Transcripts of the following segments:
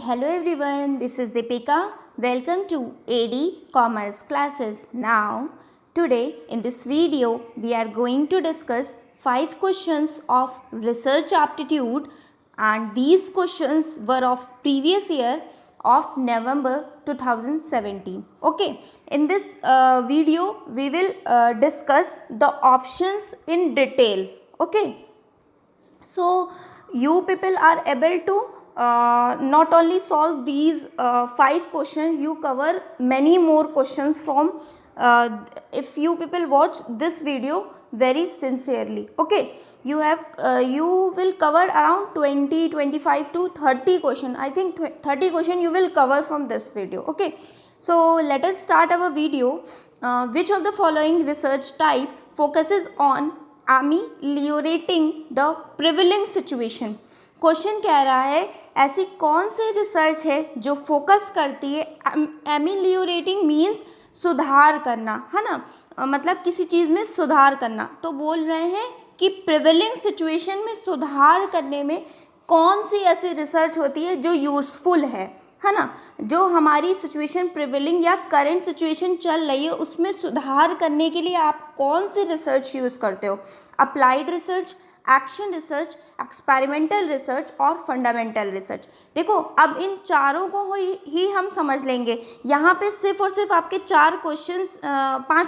Hello everyone, this is Deepika. Welcome to AD Commerce classes. Now, today in this video, we are going to discuss 5 questions of research aptitude, and these questions were of previous year of November 2017. Okay, in this video, we will discuss the options in detail. Okay, so you people are able to not only solve these 5 questions, you cover many more questions from if you people watch this video very sincerely. Okay, you will cover around 20, 25 to 30 question. I think 30 question you will cover from this video. Okay, so let us start our video. Which of the following research type focuses on ameliorating the prevailing situation? Question कह रहा है ऐसी कौन सी research है जो focus करती है, एमिलियोरेटिंग means सुधार करना, है ना, मतलब किसी चीज़ में सुधार करना। तो बोल रहे हैं कि प्रिविलिंग सिचुएशन में सुधार करने में कौन सी ऐसी रिसर्च होती है जो यूज़फुल है ना, जो हमारी सिचुएशन प्रिवेलिंग या करंट सिचुएशन चल रही है उसमें सुधार करने के लिए आप कौन सी रिसर्च यूज़ करते हो? Applied research, action research, experimental research और फंडामेंटल रिसर्च। देखो, अब इन चारों को ही हम समझ लेंगे। यहाँ पे सिर्फ और सिर्फ आपके 5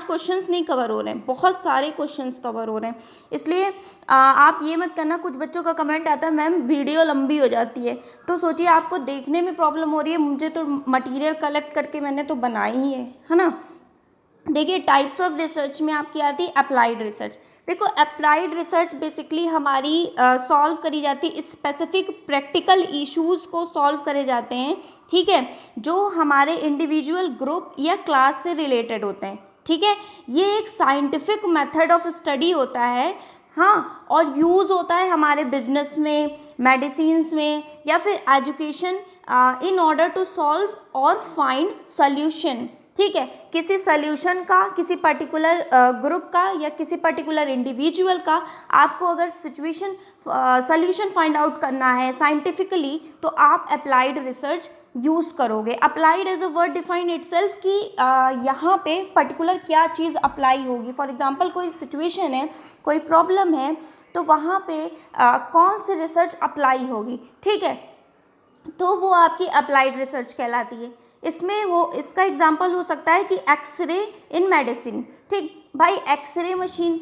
क्वेश्चंस नहीं कवर हो रहे हैं, बहुत सारे क्वेश्चंस कवर हो रहे हैं। इसलिए आप ये मत करना, कुछ बच्चों का कमेंट आता है मैम वीडियो लंबी हो जाती है, तो सोचिए आपको देखने में प्रॉब्लम हो रही है, मुझे तो मटीरियल कलेक्ट करके मैंने तो बनाई ही है ना। देखिए, टाइप्स ऑफ रिसर्च में आपकी आती है अप्लाइड रिसर्च। देखो, अप्लाइड रिसर्च बेसिकली हमारी सॉल्व करी जाती है, स्पेसिफिक प्रैक्टिकल इश्यूज़ को सॉल्व करे जाते हैं, ठीक है, जो हमारे इंडिविजुअल, ग्रुप या क्लास से रिलेटेड होते हैं, ठीक है। ये एक साइंटिफिक मेथड ऑफ स्टडी होता है, हाँ, और यूज़ होता है हमारे बिजनेस में, मेडिसिन्स में या फिर education, in order to solve और फाइंड सॉल्यूशन, ठीक है। किसी सॉल्यूशन का, किसी पर्टिकुलर ग्रुप का या किसी पर्टिकुलर इंडिविजुअल का आपको अगर सिचुएशन सॉल्यूशन फाइंड आउट करना है साइंटिफिकली, तो आप अप्लाइड रिसर्च यूज़ करोगे। Applied as a word define itself कि यहाँ पे पर्टिकुलर क्या चीज़ अप्लाई होगी। फॉर एग्जांपल, कोई सिचुएशन है, कोई प्रॉब्लम है, तो वहाँ पे कौन सी रिसर्च अप्लाई होगी, ठीक है, तो वो आपकी अप्लाइड रिसर्च कहलाती है। इसमें इसका एग्जांपल हो सकता है कि एक्सरे इन मेडिसिन, ठीक भाई, एक्सरे मशीन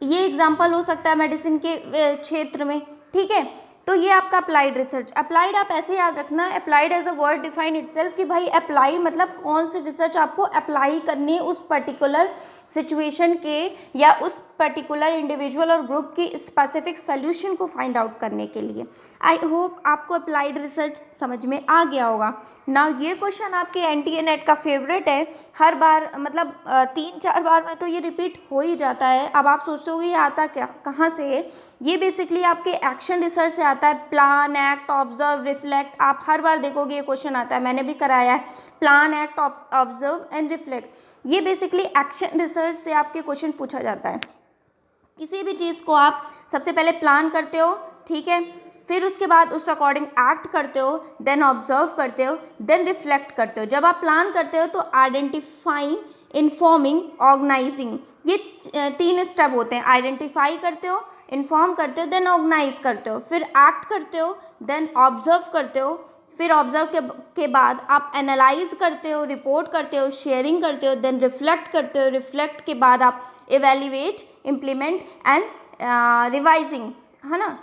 ये एग्जांपल हो सकता है मेडिसिन के क्षेत्र में, ठीक है। तो ये आपका अप्लाइड रिसर्च। अप्लाइड आप ऐसे याद रखना, applied as a word define itself कि भाई अप्लाइड मतलब कौन सी रिसर्च आपको अप्लाई करनी है उस पर्टिकुलर सिचुएशन के या उस पर्टिकुलर इंडिविजुअल और ग्रुप की स्पेसिफिक सोल्यूशन को फाइंड आउट करने के लिए। आई होप आपको अप्लाइड रिसर्च समझ में आ गया होगा। नाउ ये क्वेश्चन आपके एनटीए नेट का फेवरेट है, हर बार मतलब 3-4 बार में तो ये रिपीट हो ही जाता है। अब आप सोचोगे ये आता क्या, कहाँ से है? ये बेसिकली आपके एक्शन रिसर्च से आता है। प्लान, एक्ट, ऑब्जर्व, रिफ्लेक्ट, आप हर बार देखोगे ये क्वेश्चन आता है, मैंने भी कराया है। Plan, act, observe and reflect, ये बेसिकली एक्शन रिसर्च से आपके क्वेश्चन पूछा जाता है। किसी भी चीज़ को आप सबसे पहले प्लान करते हो, ठीक है, फिर उसके बाद उस अकॉर्डिंग एक्ट करते हो, देन ऑब्जर्व करते हो, देन रिफ्लेक्ट करते हो। जब आप प्लान करते हो तो आइडेंटिफाइंग, इन्फॉर्मिंग, ऑर्गेनाइजिंग, ये 3 स्टेप होते हैं। आइडेंटिफाई करते हो, इन्फॉर्म करते हो, देन ऑर्गेनाइज करते हो, फिर एक्ट करते हो, देन ऑब्जर्व करते हो, फिर ऑब्जर्व के बाद आप एनालाइज करते हो, रिपोर्ट करते हो, शेयरिंग करते हो, देन रिफ्लेक्ट करते हो, रिफ्लेक्ट के बाद आप इवेल्युएट, इम्प्लीमेंट एंड रिवाइजिंग, है ना,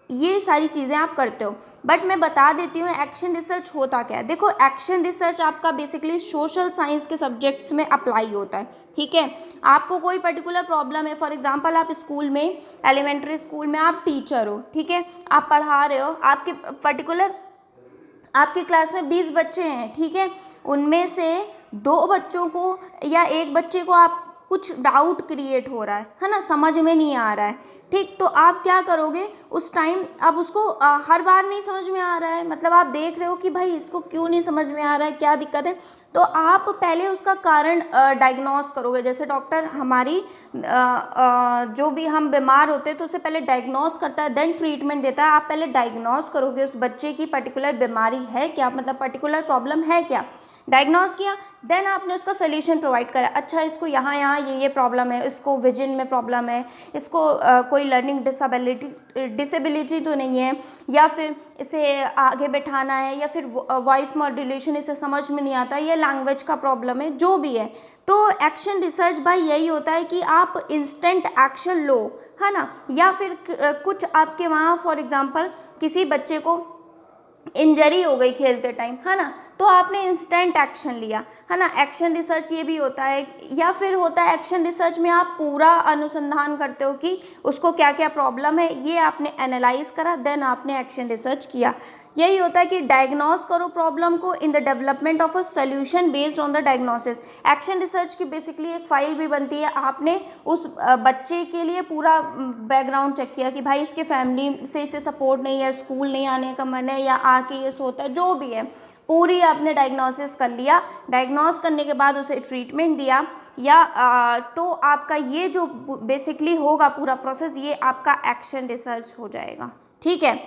ये सारी चीज़ें आप करते हो। बट मैं बता देती हूँ एक्शन रिसर्च होता क्या है। देखो, एक्शन रिसर्च आपका बेसिकली सोशल साइंस के सब्जेक्ट्स में अप्लाई होता है, ठीक है। आपको कोई पर्टिकुलर प्रॉब्लम है, फॉर एग्जांपल आप स्कूल में, एलिमेंट्री स्कूल में आप टीचर हो, ठीक है, आप पढ़ा रहे हो, आपके पर्टिकुलर आपकी क्लास में 20 बच्चे हैं, ठीक है, उनमें से 2 बच्चों को या 1 बच्चे को आप कुछ डाउट क्रिएट हो रहा है ना, समझ में नहीं आ रहा है, ठीक। तो आप क्या करोगे उस टाइम, अब उसको हर बार नहीं समझ में आ रहा है, मतलब आप देख रहे हो कि भाई इसको क्यों नहीं समझ में आ रहा है, क्या दिक्कत है, तो आप पहले उसका कारण डायग्नोस करोगे। जैसे डॉक्टर हमारी जो भी हम बीमार होते हैं तो उससे पहले डायग्नोस करता है, देन ट्रीटमेंट देता है। आप पहले डायग्नोस करोगे उस बच्चे की पर्टिकुलर बीमारी है क्या, मतलब पर्टिकुलर प्रॉब्लम है क्या, डायग्नोस किया, देन आपने उसका सोल्यूशन प्रोवाइड करा। अच्छा, इसको यहाँ यहाँ ये प्रॉब्लम है, इसको विजन में प्रॉब्लम है, इसको कोई लर्निंग डिसेबिलिटी तो नहीं है, या फिर इसे आगे बैठाना है, या फिर वॉइस मॉड्यूलेशन इसे समझ में नहीं आता, या लैंग्वेज का प्रॉब्लम है, जो भी है। तो एक्शन रिसर्च भाई यही होता है कि आप इंस्टेंट एक्शन लो, है ना। या फिर कुछ आपके वहाँ फॉर एग्जांपल किसी बच्चे को इंजरी हो गई खेलते टाइम, है ना, तो आपने इंस्टेंट एक्शन लिया, है ना। एक्शन रिसर्च ये भी होता है। या फिर होता है एक्शन रिसर्च में आप पूरा अनुसंधान करते हो कि उसको क्या क्या प्रॉब्लम है, ये आपने एनालाइज करा, देन आपने एक्शन रिसर्च किया। यही होता है कि डायग्नोस करो प्रॉब्लम को in the development of a solution based on the diagnosis. Action research की बेसिकली एक फाइल भी बनती है, आपने उस बच्चे के लिए पूरा बैकग्राउंड चेक किया कि भाई इसके फैमिली से इसे सपोर्ट नहीं है, स्कूल नहीं आने का मन है, या आके ये सोता है, जो भी है, पूरी आपने डायग्नोसिस कर लिया। डायग्नोस करने के बाद उसे ट्रीटमेंट दिया, या तो आपका ये जो बेसिकली होगा पूरा प्रोसेस, ये आपका एक्शन रिसर्च हो जाएगा। ठीक है,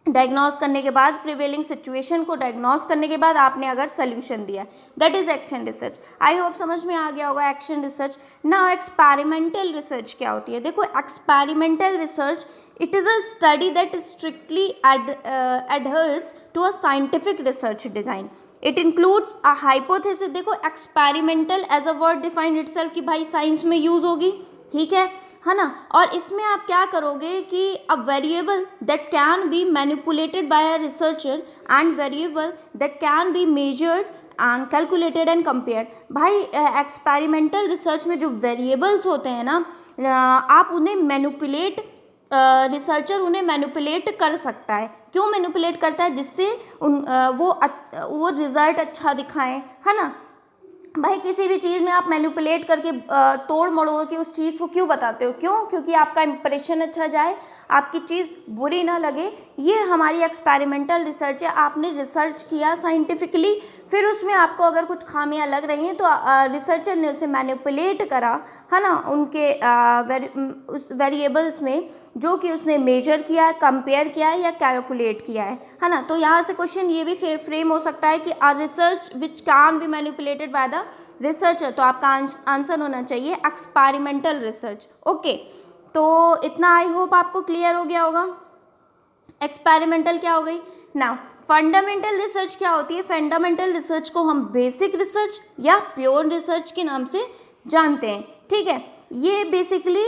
डायग्नोस करने के बाद, प्रिवेलिंग सिचुएशन को डायग्नोस करने के बाद आपने अगर सोल्यूशन दिया, that is action research. I hope समझ में आ गया होगा action research. Now experimental research क्या होती है? देखो, experimental research it is a study that strictly adheres to a scientific research design. It includes a hypothesis. देखो, experimental as a word defined itself कि भाई साइंस में यूज होगी, ठीक है ना। और इसमें आप क्या करोगे कि a variable that can be manipulated bye a researcher and variable that can be measured and calculated and compared. भाई एक्सपेरिमेंटल रिसर्च में जो वेरिएबल्स होते हैं ना, आप उन्हें मैनिपुलेट, रिसर्चर उन्हें मैनिपुलेट कर सकता है। क्यों मैनिपुलेट करता है? जिससे वो रिजल्ट अच्छा दिखाएं, है ना। भाई किसी भी चीज़ में आप मैनिपुलेट करके तोड़ मड़ोड़ के उस चीज़ को क्यों बताते हो? क्यों? क्योंकि आपका इंप्रेशन अच्छा जाए, आपकी चीज़ बुरी ना लगे। ये हमारी एक्सपेरिमेंटल रिसर्च है। आपने रिसर्च किया साइंटिफिकली, फिर उसमें आपको अगर कुछ खामियां लग रही हैं तो रिसर्चर ने उसे मैनिपुलेट करा, है ना, उनके उस वेरिएबल्स में जो कि उसने मेजर किया है, कंपेयर किया है या कैलकुलेट किया है ना। तो यहाँ से क्वेश्चन ये भी फ्रेम हो सकता है कि a research which can be manipulated by the researcher. तो आपका आंसर होना चाहिए एक्सपेरिमेंटल रिसर्च। ओके, तो इतना आई होप आपको क्लियर हो गया होगा। एक्सपेरिमेंटल क्या हो गई। नाउ फंडामेंटल रिसर्च क्या होती है? फंडामेंटल रिसर्च को हम बेसिक रिसर्च या प्योर रिसर्च के नाम से जानते हैं, ठीक है। ये basically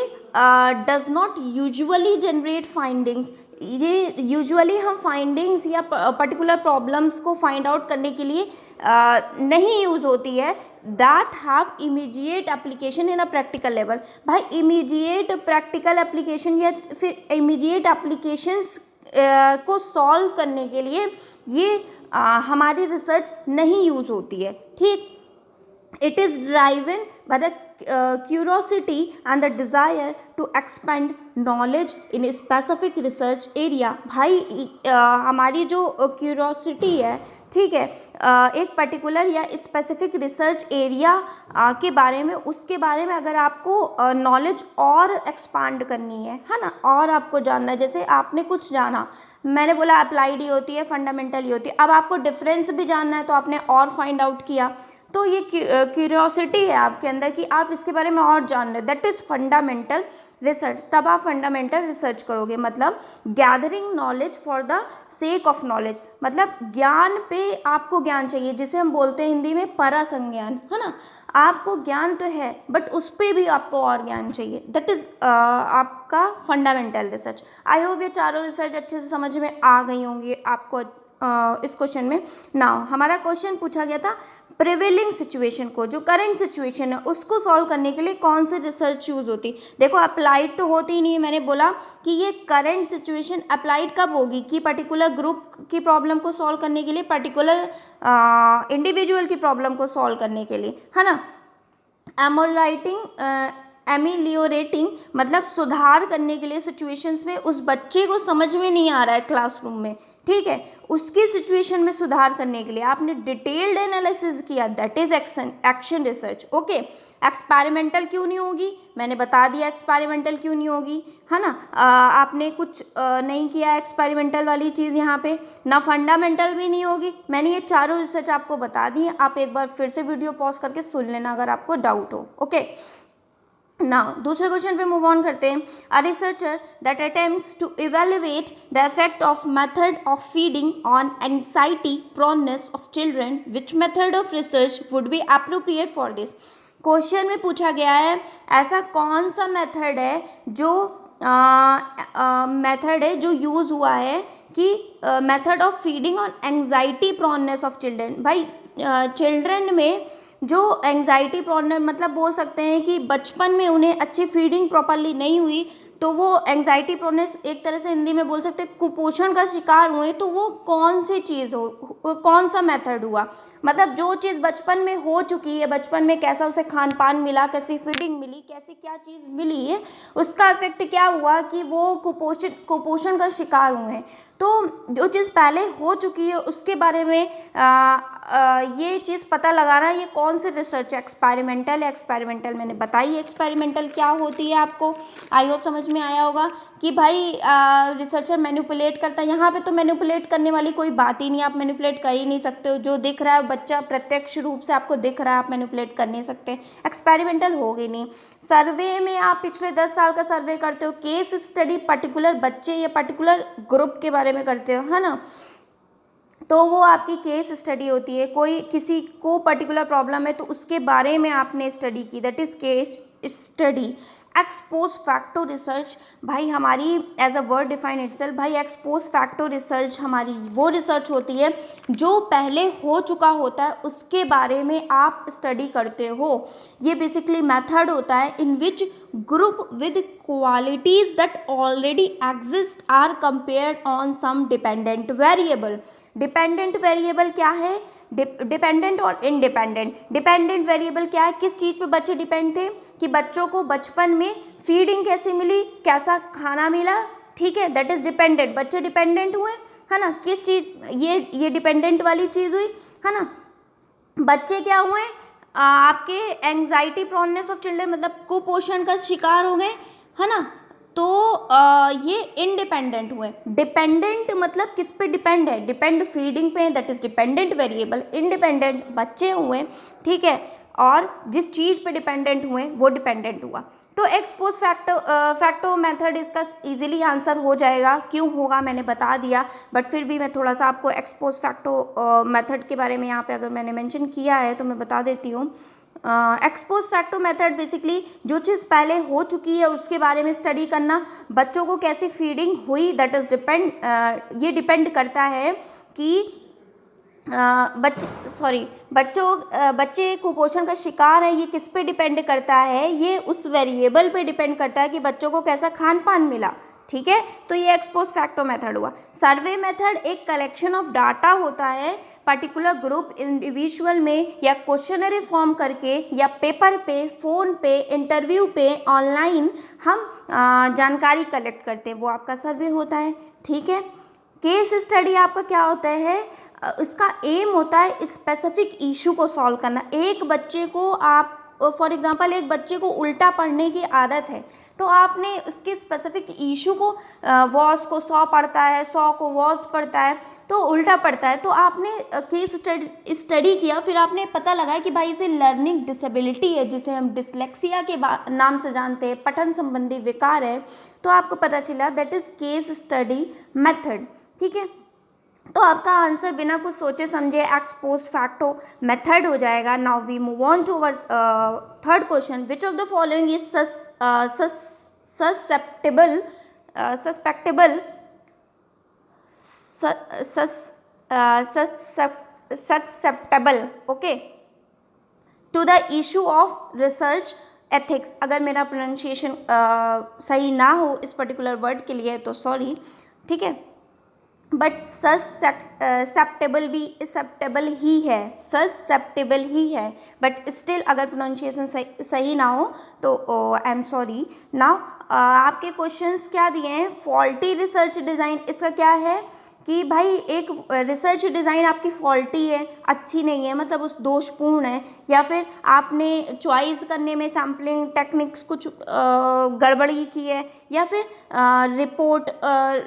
does not usually generate findings. ये यूजुअली हम फाइंडिंग्स या पर्टिकुलर प्रॉब्लम्स को फाइंड आउट करने के लिए नहीं यूज़ होती है। That have immediate application in a practical level. भाई इमीडिएट प्रैक्टिकल एप्लीकेशन या फिर इमीडिएट एप्लीकेशंस को सॉल्व करने के लिए ये हमारी रिसर्च नहीं यूज़ होती है, ठीक। It is driven by the curiosity and the desire to expand knowledge in a specific research area। भाई हमारी जो क्यूरोसिटी है, ठीक है, एक पर्टिकुलर या स्पेसिफिक रिसर्च एरिया के बारे में, उसके बारे में अगर आपको नॉलेज और एक्सपांड करनी है ना, और आपको जानना है। जैसे आपने कुछ जाना, मैंने बोला अप्लाइड ही होती है, फंडामेंटल ही होती है। अब आपको डिफरेंस भी जानना है तो आपने और फाइंड आउट किया। तो ये क्यूरियोसिटी है आपके अंदर कि आप इसके बारे में और जान रहे हो, दैट इज़ फंडामेंटल रिसर्च। तब आप फंडामेंटल रिसर्च करोगे, मतलब gathering knowledge for the sake of knowledge. मतलब ज्ञान पे आपको ज्ञान चाहिए, जिसे हम बोलते हैं हिंदी में परासंज्ञान, है ना। आपको ज्ञान तो है बट उस पर भी आपको और ज्ञान चाहिए, दैट इज़ आपका फंडामेंटल रिसर्च। आई होप ये चारों रिसर्च अच्छे से समझ में आ गई होंगी आपको इस क्वेश्चन में। नाउ हमारा क्वेश्चन पूछा गया था प्रिवेलिंग सिचुएशन को, जो करंट सिचुएशन है उसको सॉल्व करने के लिए कौन सी रिसर्च यूज़ होती। देखो अप्लाइड तो होती ही नहीं है। मैंने बोला कि ये करंट सिचुएशन अप्लाइड कब होगी कि पर्टिकुलर ग्रुप की प्रॉब्लम को सॉल्व करने के लिए, पर्टिकुलर इंडिविजुअल की प्रॉब्लम को सॉल्व करने के लिए, है ना। एमोलाइटिंग एमिलियोरेटिंग मतलब सुधार करने के लिए सिचुएशंस में उस बच्चे को समझ में नहीं आ रहा है क्लासरूम में, ठीक है, उसकी सिचुएशन में सुधार करने के लिए आपने डिटेल्ड एनालिसिस किया, that is action research. Okay, experimental क्यों नहीं होगी, मैंने बता दिया एक्सपेरिमेंटल क्यों नहीं होगी, है ना। आपने कुछ नहीं किया एक्सपेरिमेंटल वाली चीज़ यहाँ पे, ना फंडामेंटल भी नहीं होगी। मैंने ये चारों रिसर्च आपको बता दी है, आप एक बार फिर से वीडियो पॉज करके सुन लेना अगर आपको डाउट हो। ओके, नाउ दूसरे क्वेश्चन पे मूव ऑन करते हैं। A researcher that attempts to evaluate the effect of method of feeding on anxiety proneness of children, which method of research would be appropriate for this. Question में पूछा गया है ऐसा कौन सा मेथड है जो जो यूज़ हुआ है कि method of feeding on anxiety proneness of children. भाई चिल्ड्रन में जो एंग्जाइटी प्रोनर मतलब बोल सकते हैं कि बचपन में उन्हें अच्छी फीडिंग प्रॉपरली नहीं हुई, तो वो एंग्जाइटी प्रोनेस एक तरह से हिंदी में बोल सकते हैं कुपोषण का शिकार हुए, तो वो कौन सी चीज़ हो, कौन सा मेथड हुआ, मतलब जो चीज़ बचपन में हो चुकी है, बचपन में कैसा उसे खान पान मिला, कैसी फीडिंग मिली, कैसी क्या चीज़ मिली है, उसका इफेक्ट क्या हुआ कि वो कुपोषण का शिकार हुए हैं। तो जो चीज़ पहले हो चुकी है उसके बारे में ये चीज़ पता लगाना, ये कौन सी रिसर्च है, एक्सपेरिमेंटल है। एक्सपेरिमेंटल मैंने बताई एक्सपेरिमेंटल क्या होती है, आपको आई होप समझ में आया होगा कि भाई रिसर्चर मैनिपुलेट करता है। यहाँ पे तो मैनिपुलेट करने वाली कोई बात ही नहीं, आप मैनिपुलेट कर ही नहीं सकते हो, जो दिख रहा है बच्चा प्रत्यक्ष रूप से आपको दिख रहा है, आप मैनिपुलेट कर नहीं सकते, एक्सपेरिमेंटल होगी नहीं। सर्वे में आप पिछले 10 साल का सर्वे करते हो, केस स्टडी पर्टिकुलर बच्चे या पर्टिकुलर ग्रुप के बारे में करते हो, है ना, तो वो आपकी केस स्टडी होती है। कोई किसी को पर्टिकुलर प्रॉब्लम है तो उसके बारे में आपने स्टडी की, that is case study. Ex post facto research, भाई हमारी as a word define itself, भाई एक्सपोज फैक्टो रिसर्च हमारी वो रिसर्च होती है जो पहले हो चुका होता है उसके बारे में आप स्टडी करते हो। ये बेसिकली मेथड होता है in which group with qualities that already exist are compared on some dependent variable. Dependent variable क्या है, डिपेंडेंट और इंडिपेंडेंट। डिपेंडेंट वेरिएबल क्या है, किस चीज़ पे बच्चे डिपेंड थे, कि बच्चों को बचपन में फीडिंग कैसी मिली, कैसा खाना मिला, ठीक है, दैट इज डिपेंडेंट, बच्चे डिपेंडेंट हुए, है ना, किस चीज़, ये डिपेंडेंट वाली चीज़ हुई, है ना। बच्चे क्या हुए, आपके एंग्जाइटी प्रोननेस ऑफ चिल्ड्रन मतलब कुपोषण का शिकार हो गए, है ना, तो ये इंडिपेंडेंट हुए। डिपेंडेंट मतलब किस पे डिपेंड है, डिपेंड फीडिंग पे, that is dependent variable. Independent बच्चे हुए, ठीक है, और जिस चीज़ पे डिपेंडेंट हुए वो डिपेंडेंट हुआ। तो एक्सपोज फैक्टो मेथड इसका इजीली आंसर हो जाएगा, क्यों होगा मैंने बता दिया, बट फिर भी मैं थोड़ा सा आपको एक्सपोज फैक्टो मेथड के बारे में यहाँ पे अगर मैंने मेंशन किया है तो मैं बता देती हूँ। एक्सपोज फैक्टो मेथड बेसिकली जो चीज़ पहले हो चुकी है उसके बारे में स्टडी करना, बच्चों को कैसी फीडिंग हुई, दैट इज ये डिपेंड करता है कि बच्चे कुपोषण का शिकार है, ये किस पे डिपेंड करता है, ये उस वेरिएबल पे डिपेंड करता है कि बच्चों को कैसा खान पान मिला, ठीक है। तो ये एक्सपोज फैक्टो मेथड हुआ। सर्वे मेथड एक कलेक्शन ऑफ डाटा होता है पर्टिकुलर ग्रुप इंडिविजुअल में, या क्वेश्चनरी फॉर्म करके, या पेपर पे, फ़ोन पे, इंटरव्यू पे, ऑनलाइन हम जानकारी कलेक्ट करते हैं, वो आपका सर्वे होता है, ठीक है। केस स्टडी आपका क्या होता है, इसका एम होता है स्पेसिफिक इशू को सॉल्व करना। एक बच्चे को आप फॉर एग्जांपल एक बच्चे को उल्टा पढ़ने की आदत है, तो आपने उसके स्पेसिफिक इशू को वॉस को 100 पढ़ता है, 100 को वॉस पढ़ता है, तो उल्टा पढ़ता है, तो आपने केस स्टडी किया, फिर आपने पता लगाया कि भाई इसे लर्निंग डिसेबिलिटी है, जिसे हम डिसलेक्सिया के नाम से जानते हैं, पठन संबंधी विकार है, तो आपको पता चला, that is case study method, ठीक है। तो आपका आंसर बिना कुछ सोचे समझे एक्सपोज फैक्टो मेथड हो जाएगा। Now we move on to our third question, which of the following is susceptible okay to the issue of research ethics. अगर मेरा प्रोनाउंसिएशन सही ना हो इस पर्टिकुलर वर्ड के लिए तो सॉरी, ठीक है। बट ससेप्टेबल ही है बट स्टिल अगर प्रोनाउंसिएशन सही ना हो तो आई एम सॉरी। नाउ आपके क्वेश्चंस क्या दिए हैं, फॉल्टी रिसर्च डिज़ाइन, इसका क्या है कि भाई एक रिसर्च डिज़ाइन आपकी फॉल्टी है, अच्छी नहीं है, मतलब उस दोषपूर्ण है, या फिर आपने चॉइस करने में सैम्पलिंग टेक्निक्स कुछ गड़बड़ी की है, या फिर रिपोर्ट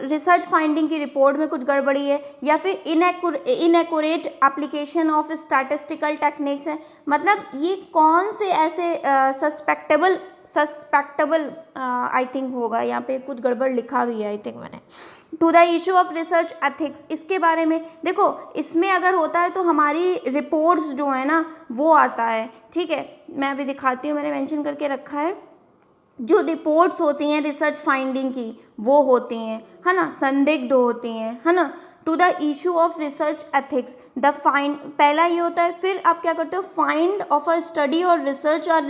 रिसर्च फाइंडिंग की रिपोर्ट में कुछ गड़बड़ी है, या फिर inaccurate application of statistical techniques है। मतलब ये कौन से ऐसे सस्पेक्टेबल आई थिंक होगा, यहाँ पे कुछ गड़बड़ लिखा भी है आई थिंक मैंने। To the issue of research ethics, इसके बारे में देखो, इसमें अगर होता है तो हमारी रिपोर्ट्स जो है ना वो आता है, ठीक है, मैं अभी दिखाती हूँ, मैंने मेंशन करके रखा है। जो रिपोर्ट्स होती हैं रिसर्च फाइंडिंग की वो होती हैं, है ना, संदिग्ध होती हैं, है ना। To the issue of research ethics, the find, पहला ये होता है। फिर आप क्या करते हो, फाइंड ऑफ अ स्टडी और research are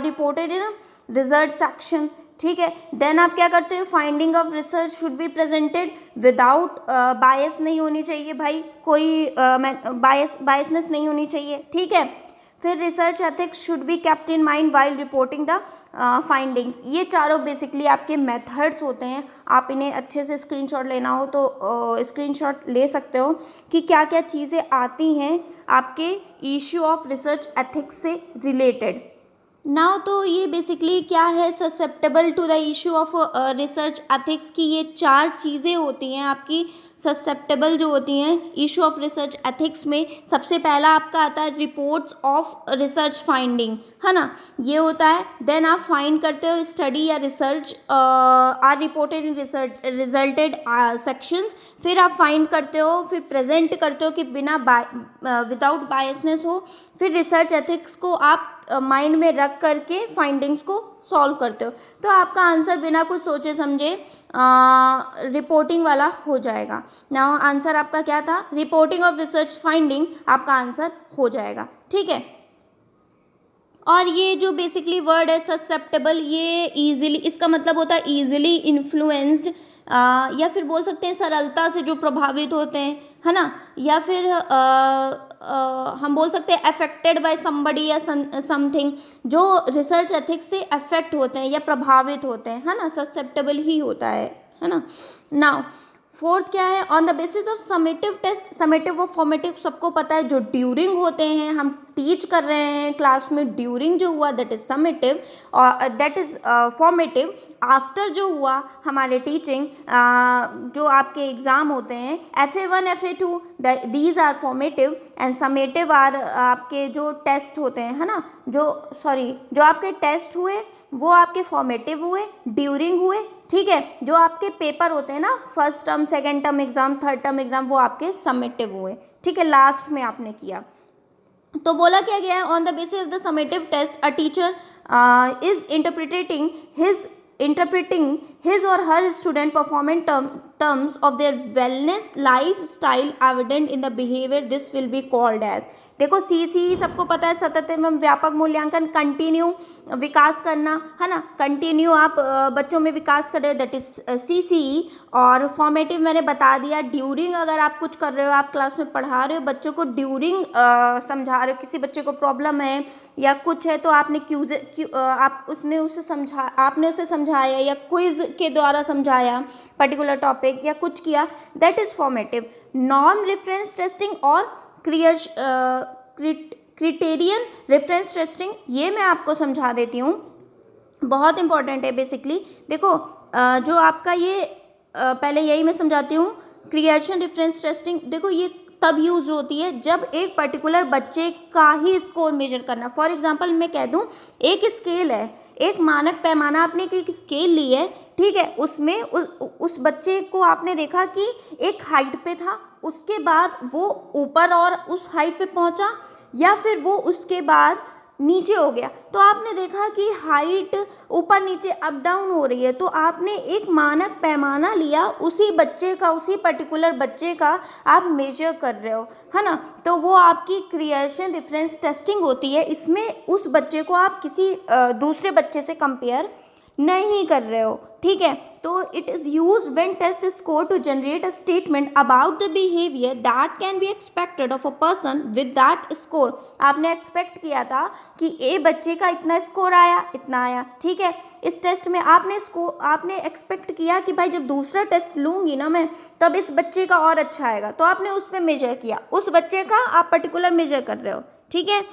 reported in result section, ठीक है। देन आप क्या करते हो, finding of research should be presented without bias, नहीं होनी चाहिए भाई, कोई बायसनेस नहीं होनी चाहिए, ठीक है। फिर research ethics should be kept in mind while reporting the findings. ये चारों बेसिकली आपके मेथड्स होते हैं, आप इन्हें अच्छे से स्क्रीनशॉट लेना हो तो स्क्रीनशॉट ले सकते हो कि क्या क्या चीज़ें आती हैं आपके इशू ऑफ रिसर्च एथिक्स से रिलेटेड। नाउ तो ये बेसिकली क्या है, susceptible to the issue of research ethics की ये चार चीज़ें होती हैं आपकी ससेप्टेबल जो होती हैं इशू ऑफ रिसर्च एथिक्स में। सबसे पहला आपका आता है रिपोर्ट्स ऑफ रिसर्च फाइंडिंग, है ना, ये होता है। देन आप फाइंड करते हो स्टडी या research are reported in resulted sections. फिर आप फाइंड करते हो, फिर प्रेजेंट करते हो कि बिना विदाउट बायसनेस हो। फिर रिसर्च एथिक्स को आप माइंड में रख करके फाइंडिंग्स को सॉल्व करते हो, तो आपका आंसर बिना कुछ सोचे समझे रिपोर्टिंग वाला हो जाएगा। नाउ आंसर आपका क्या था, रिपोर्टिंग ऑफ रिसर्च फाइंडिंग आपका आंसर हो जाएगा, ठीक है। और ये जो बेसिकली वर्ड है ससेप्टेबल, ये इजीली, इसका मतलब होता है इजीली इन्फ्लुएंस्ड, या फिर बोल सकते हैं सरलता से जो प्रभावित होते हैं, है ना, या फिर हम बोल सकते हैं अफेक्टेड बाय समबडी या समथिंग, जो रिसर्च एथिक्स से अफेक्ट होते हैं या प्रभावित होते हैं, है ना, ससेप्टेबल ही होता है ना। नाउ फोर्थ क्या है, on the basis of summative test, summative और फॉर्मेटिव सबको पता है, जो ड्यूरिंग होते हैं, हम टीच कर रहे हैं क्लास में, ड्यूरिंग जो हुआ दैट इज समेटिव और दैट इज फॉर्मेटिव। आफ्टर जो हुआ हमारे टीचिंग, जो आपके एग्ज़ाम होते हैं FA1 FA2 these are formative and summative are आपके जो टेस्ट होते हैं, है ना, जो आपके टेस्ट हुए वो आपके फॉर्मेटिव हुए, ड्यूरिंग हुए, ठीक है। जो आपके पेपर होते हैं ना, first term second term exam third term exam, वो आपके समेटिव हुए, ठीक है, लास्ट में आपने किया। तो बोला क्या गया है, on the basis of the summative test a teacher is interpreting his or her student performance terms of their wellness lifestyle evident in the behavior, this will be called as, देखो CCE सबको पता है, सतत एवं व्यापक मूल्यांकन, continue विकास करना, है ना, कंटिन्यू आप बच्चों में विकास कर रहे हो, दैट इज CCE। और फॉर्मेटिव मैंने बता दिया, ड्यूरिंग अगर आप कुछ कर रहे हो, आप क्लास में पढ़ा रहे हो बच्चों को, ड्यूरिंग समझा रहे हो, किसी बच्चे को प्रॉब्लम है या कुछ है तो आपने आपने उसे समझाया या क्विज के द्वारा समझाया पर्टिकुलर टॉपिक या कुछ किया, that is formative. Norm reference testing और क्रिटेरियन रेफरेंस टेस्टिंग, ये मैं आपको समझा देती हूँ, बहुत इंपॉर्टेंट है बेसिकली। देखो जो आपका ये पहले यही मैं समझाती हूँ, क्रिएशन रेफरेंस टेस्टिंग, देखो ये तब यूज होती है जब एक पर्टिकुलर बच्चे का ही स्कोर मेजर करना। फॉर एग्जांपल मैं कह दूँ, एक स्केल है, एक मानक पैमाना, आपने एक स्केल ली है, ठीक है, उसमें उस बच्चे को आपने देखा कि एक हाइट पे था, उसके बाद वो ऊपर और उस हाइट पे पहुंचा, या फिर वो उसके बाद नीचे हो गया, तो आपने देखा कि हाइट ऊपर नीचे अप डाउन हो रही है, तो आपने एक मानक पैमाना लिया, उसी बच्चे का, उसी पर्टिकुलर बच्चे का आप मेजर कर रहे हो, है ना, तो वो आपकी क्रिएशन रेफरेंस टेस्टिंग होती है। इसमें उस बच्चे को आप किसी दूसरे बच्चे से कंपेयर नहीं कर रहे हो, ठीक है। तो it is use when test score to generate a statement about the behaviour that can be expected of a person with that score. आपने एक्सपेक्ट किया था कि ए बच्चे का इतना स्कोर आया, इतना आया, ठीक है। इस टेस्ट में आपने एक्सपेक्ट किया कि भाई जब दूसरा टेस्ट लूँगी ना मैं, तब इस बच्चे का और अच्छा आएगा, तो आपने उस पर मेजर किया, उस बच्चे का आप पर्टिकुलर मेजर कर रहे हो, ठीक है।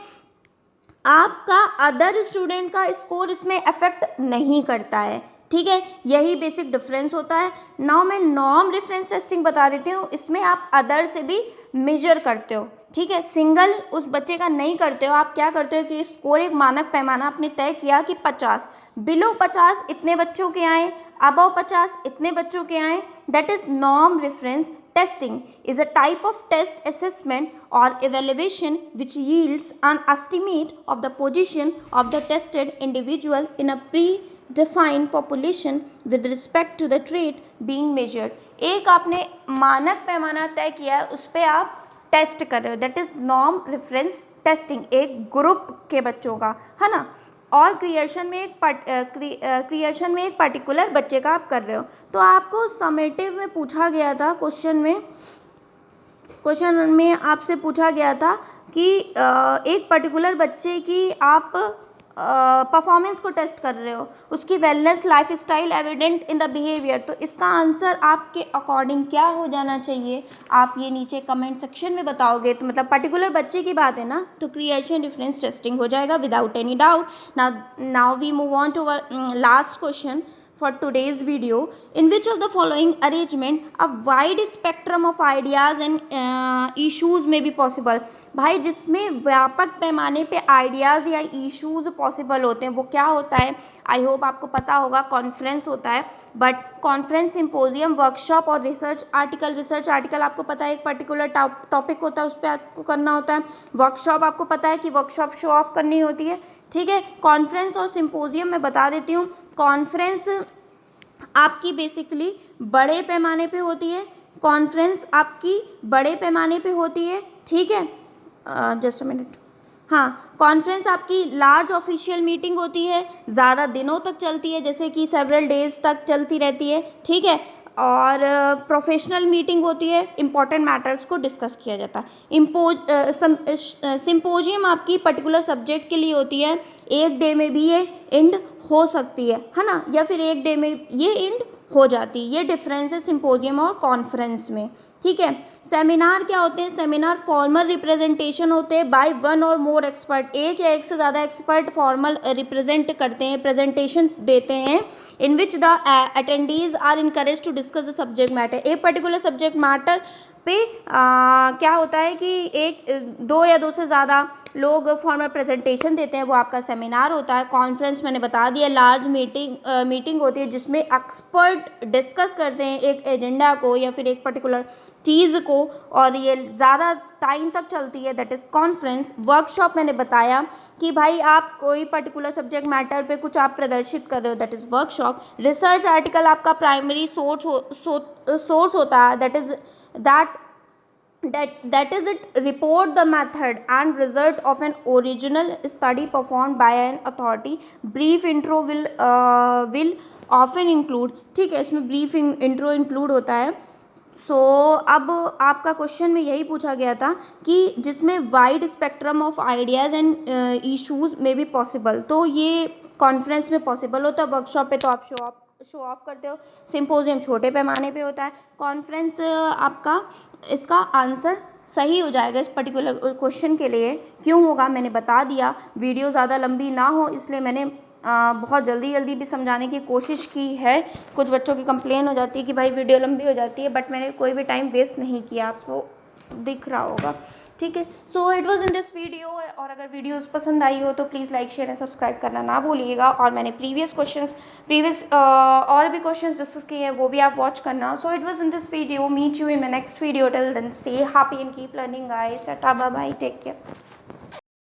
आपका अदर स्टूडेंट का स्कोर इसमें अफेक्ट नहीं करता है, ठीक है। यही बेसिक डिफरेंस होता है। नाउ मैं नॉर्म रेफरेंस टेस्टिंग बता देती हूँ, इसमें आप अदर से भी मेजर करते हो, ठीक है। सिंगल उस बच्चे का नहीं करते हो, आप क्या करते हो कि स्कोर एक मानक पैमाना आपने तय किया कि 50, बिलो 50 इतने बच्चों के आए, अबव 50 इतने बच्चों के आए, that is norm reference testing is a type of test assessment or evaluation which yields an estimate of the position of the tested individual in a predefined population with respect to the trait being measured। एक आपने मानक पैमाना तय किया है, उस पर आप टेस्ट कर रहे हो, that is norm reference testing, एक ग्रुप के बच्चों का, है ना। और क्रिएशन में एक पर्टिकुलर बच्चे का आप कर रहे हो। तो आपको समेटिव में पूछा गया था, क्वेश्चन में आपसे पूछा गया था कि एक पर्टिकुलर बच्चे की आप परफॉर्मेंस को टेस्ट कर रहे हो, उसकी wellness life style evident in the behaviour. तो इसका आंसर आपके अकॉर्डिंग क्या हो जाना चाहिए, आप ये नीचे कमेंट सेक्शन में बताओगे। तो मतलब पर्टिकुलर बच्चे की बात है ना, तो क्रिएशन डिफरेंस टेस्टिंग हो जाएगा without any doubt. Now we move on to last question for today's video, in which of the following arrangement a wide spectrum of ideas and issues may be possible। भाई जिसमें व्यापक पैमाने पे ideas या issues possible होते हैं वो क्या होता है, आई होप आपको पता होगा, कॉन्फ्रेंस होता है। बट कॉन्फ्रेंस, सिम्पोजियम, वर्कशॉप और रिसर्च आर्टिकल आपको पता है एक पर्टिकुलर टॉपिक होता है, उस पर आपको करना होता है। वर्कशॉप आपको पता है कि वर्कशॉप शो ऑफ करनी होती है, ठीक है। कॉन्फ्रेंस और सिम्पोजियम मैं बता देती हूँ। कॉन्फ्रेंस आपकी बेसिकली बड़े पैमाने पे होती है, ठीक है। जस्ट अ मिनट, हाँ, कॉन्फ्रेंस आपकी लार्ज ऑफिशियल मीटिंग होती है, ज़्यादा दिनों तक चलती है, जैसे कि सेवरल डेज तक चलती रहती है, ठीक है। और प्रोफेशनल मीटिंग होती है, इंपॉर्टेंट मैटर्स को डिस्कस किया जाता है। सिम्पोजियम आपकी पर्टिकुलर सब्जेक्ट के लिए होती है, एक डे में भी ये एंड हो सकती है ना, या फिर एक डे में ये एंड हो जाती है। ये डिफरेंस है सिम्पोजियम और कॉन्फ्रेंस में, ठीक है। सेमिनार क्या होते हैं, सेमिनार फॉर्मल रिप्रेजेंटेशन होते हैं बाय वन और मोर एक्सपर्ट, एक या एक से ज़्यादा एक्सपर्ट फॉर्मल रिप्रेजेंट करते हैं, प्रेजेंटेशन देते हैं, in which the attendees are encourage to discuss the subject matter. एक पर्टिकुलर सब्जेक्ट मैटर पे क्या होता है कि एक, दो या दो से ज़्यादा लोग फॉर्मल प्रेजेंटेशन देते हैं, वो आपका सेमिनार होता है। कॉन्फ्रेंस मैंने बता दिया, लार्ज मीटिंग होती है जिसमें एक्सपर्ट डिस्कस करते हैं एक एजेंडा को या फिर एक पर्टिकुलर चीज़ को, और ये ज़्यादा टाइम तक चलती है, दैट इज़ कॉन्फ्रेंस। वर्कशॉप मैंने बताया कि भाई आप कोई पर्टिकुलर सब्जेक्ट मैटर पे कुछ आप प्रदर्शित कर रहे हो, that is workshop. Research article आपका प्राइमरी सोर्स होता है, that is it report the method and result of an original study performed by an authority। brief intro will often include, ठीक है, इसमें brief intro include होता है। अब आपका क्वेश्चन में यही पूछा गया था कि जिसमें wide spectrum of ideas and issues में भी पॉसिबल, तो ये कॉन्फ्रेंस में पॉसिबल होता है। वर्कशॉप पे तो आप शो ऑफ करते हो, सिम्पोजियम छोटे पैमाने पे होता है, कॉन्फ्रेंस आपका इसका आंसर सही हो जाएगा इस पर्टिकुलर क्वेश्चन के लिए। क्यों होगा मैंने बता दिया, वीडियो ज़्यादा लंबी ना हो इसलिए मैंने बहुत जल्दी भी समझाने की कोशिश की है। कुछ बच्चों की कंप्लेन हो जाती है कि भाई वीडियो लंबी हो जाती है, बट मैंने कोई भी टाइम वेस्ट नहीं किया, आपको दिख रहा होगा, ठीक है। सो it was in this video, और अगर वीडियोस पसंद आई हो तो please like share and subscribe करना ना भूलिएगा। और मैंने प्रीवियस और भी क्वेश्चंस डिस्कस किए हैं, वो भी आप वॉच करना। So it was in this video, meet you in my next video, till then stay happy and keep learning guys, tata bye bye, take care.